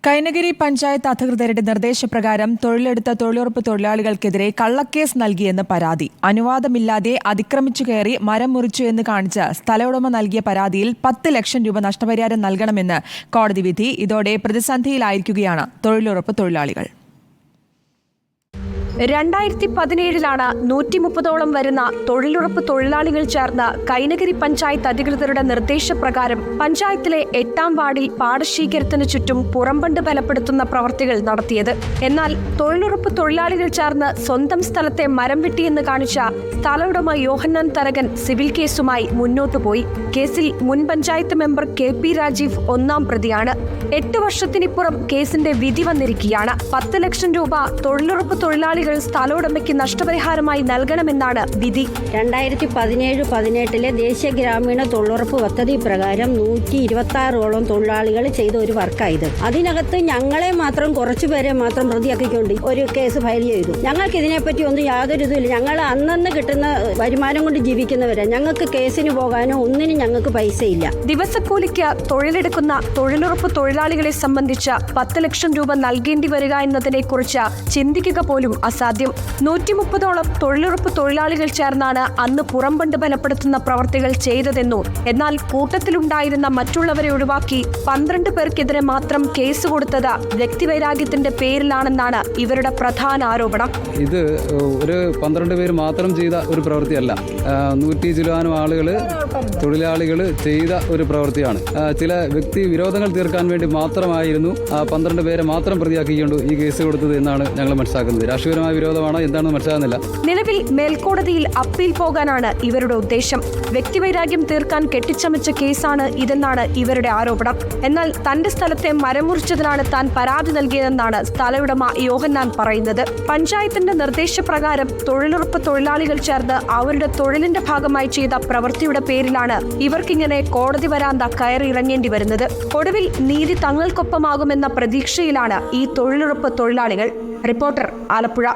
കൈനഗിരി പഞ്ചായത്ത് അധികൃതരുടെ നിർദ്ദേശപ്രകാരം തൊഴിലെടുത്ത തൊഴിലുറപ്പ് തൊഴിലാളികൾക്കെതിരെ കള്ളക്കേസ് നൽകിയെന്ന് പരാതി. അനുവാദമില്ലാതെ അതിക്രമിച്ചു കയറി മരം മുറിച്ചു എന്ന് കാണിച്ച് സ്ഥലമുടമ നൽകിയ പരാതിയിൽ 10 ലക്ഷം രൂപ നഷ്ടപരിഹാരം നൽകണമെന്ന് കോടതി വിധി. ഇതോടെ പ്രതിസന്ധിയിലായിരിക്കുകയാണ് തൊഴിലുറപ്പ് തൊഴിലാളികൾ. 2017 130ഓളം വരുന്ന തൊഴിലുറപ്പ് തൊഴിലാളികൾ ചേർന്ന് കൈനഗിരി പഞ്ചായത്ത് അധികൃതരുടെ നിർദ്ദേശപ്രകാരം പഞ്ചായത്തിലെ 8ാം വാർഡിൽ പാടശേഖരത്തിന് ചുറ്റും പുറംബണ്ട് ബലപ്പെടുത്തുന്ന പ്രവർത്തികൾ നടത്തിയത്. എന്നാൽ തൊഴിലുറപ്പ് തൊഴിലാളികൾ ചേർന്ന് സ്വന്തം സ്ഥലത്തെ മരം വെട്ടിയെന്ന് കാണിച്ച സ്ഥലമുടമ യോഹന്നാൻ തരകൻ സിവിൽ കേസുമായി മുന്നോട്ടുപോയി. കേസിൽ മുൻ പഞ്ചായത്ത് മെമ്പർ KP രാജീവ് 1ാം പ്രതിയാണ്. 8 വർഷത്തിനിപ്പുറം കേസിന്റെ വിധി വന്നിരിക്കുകയാണ്. 10 ലക്ഷം രൂപ തൊഴിലുറപ്പ് തൊഴിലാളികൾ സ്ഥലോടമയ്ക്ക് നഷ്ടപരിഹാരമായി നൽകണമെന്നാണ് വിധി. 2017-18 ദേശീയ ഗ്രാമീണ തൊഴിലുറപ്പ് പദ്ധതി പ്രകാരം 126ഓളം തൊഴിലാളികൾ ചെയ്ത ഒരു വർക്കായത്. അതിനകത്ത് ഞങ്ങളെ മാത്രം കുറച്ചുപേരെ മാത്രം പ്രതിയാക്കിക്കൊണ്ട് ഒരു കേസ് ഫയൽ ചെയ്തു. ഞങ്ങൾക്ക് ഇതിനെപ്പറ്റി ഒന്നും യാതൊരു ഇതുമില്ല. ഞങ്ങൾ അന്നന്ന് കിട്ടുന്ന വരുമാനം കൊണ്ട് ജീവിക്കുന്നവരാ. ഞങ്ങൾക്ക് കേസിന് പോകാനോ ഒന്നിനും ഞങ്ങൾക്ക് പൈസയില്ല. ദിവസക്കൂലിക്ക് തൊഴിലെടുക്കുന്ന തൊഴിലുറപ്പ് തൊഴിലാളികളെ സംബന്ധിച്ച് 10 ലക്ഷം രൂപ നൽകേണ്ടി വരിക എന്നതിനെ കുറിച്ച് ചിന്തിക്കുക പോലും അസാധ്യം. 130ഓളം തൊഴിലുറപ്പ് തൊഴിലാളികൾ ചേർന്നാണ് അന്ന് പുറംബണ്ട് ബലപ്പെടുത്തുന്ന പ്രവർത്തികൾ ചെയ്തതെന്നു. എന്നാൽ കൂട്ടത്തിലുണ്ടായിരുന്ന മറ്റുള്ളവരെ ഒഴിവാക്കി 12 പേർക്കെതിരെ മാത്രം കേസ് കൊടുത്തത് വ്യക്തിവൈരാഗ്യത്തിന്റെ പേരിലാണെന്നാണ് ഇവരുടെ പ്രധാന ആരോപണം. ഇത് ഒരു 12 പേര് മാത്രം ചെയ്ത ഒരു പ്രവൃത്തിയല്ല. 100 ചില്ലാനും തൊഴിലാളികൾ ചെയ്ത ഒരു പ്രവൃത്തിയാണ്. ചില വ്യക്തി വിരോധങ്ങൾ തീർക്കാൻ വേണ്ടി മാത്രമായിരുന്നു 12 പേരെ മാത്രം പ്രതിയാക്കിക്കൊണ്ട് ഈ കേസ് കൊടുത്തത് എന്നാണ് ഞങ്ങൾ മനസ്സിലാക്കുന്നത്. രാഷ്ട്രീയപരമായ വിരോധമാണോ എന്താണെന്ന് മനസ്സിലാകുന്നില്ല. നിലവിൽ മേൽക്കോടതിയിൽ അപ്പീൽ പോകാനാണ് ഇവരുടെ ഉദ്ദേശം. വ്യക്തിവൈരാഗ്യം തീർക്കാൻ കെട്ടിച്ചമച്ച കേസാണ് ഇതെന്നാണ് ഇവരുടെ ആരോപണം. എന്നാൽ തന്റെ സ്ഥലത്തെ മരം മുറിച്ചതിനാണ് താൻ പരാതി നൽകിയതെന്നാണ് സ്ഥലമുടമ യോഹന്നാൻ പറയുന്നത്. പഞ്ചായത്തിന്റെ നിർദ്ദേശപ്രകാരം തൊഴിലുറപ്പ് തൊഴിലാളികൾ ചേർന്ന് അവരുടെ തൊഴിലിന്റെ ഭാഗമായി ചെയ്ത പ്രവൃത്തിയുടെ പേരിലാണ് ഇവർക്കിങ്ങനെ കോടതി വരാന്ത കയറിയിറങ്ങേണ്ടി വരുന്നത്. ഒടുവിൽ നീതി തങ്ങൾക്കൊപ്പമാകുമെന്ന പ്രതീക്ഷയിലാണ് ഈ തൊഴിലുറപ്പ് തൊഴിലാളികൾ. റിപ്പോർട്ടർ, ആലപ്പുഴ.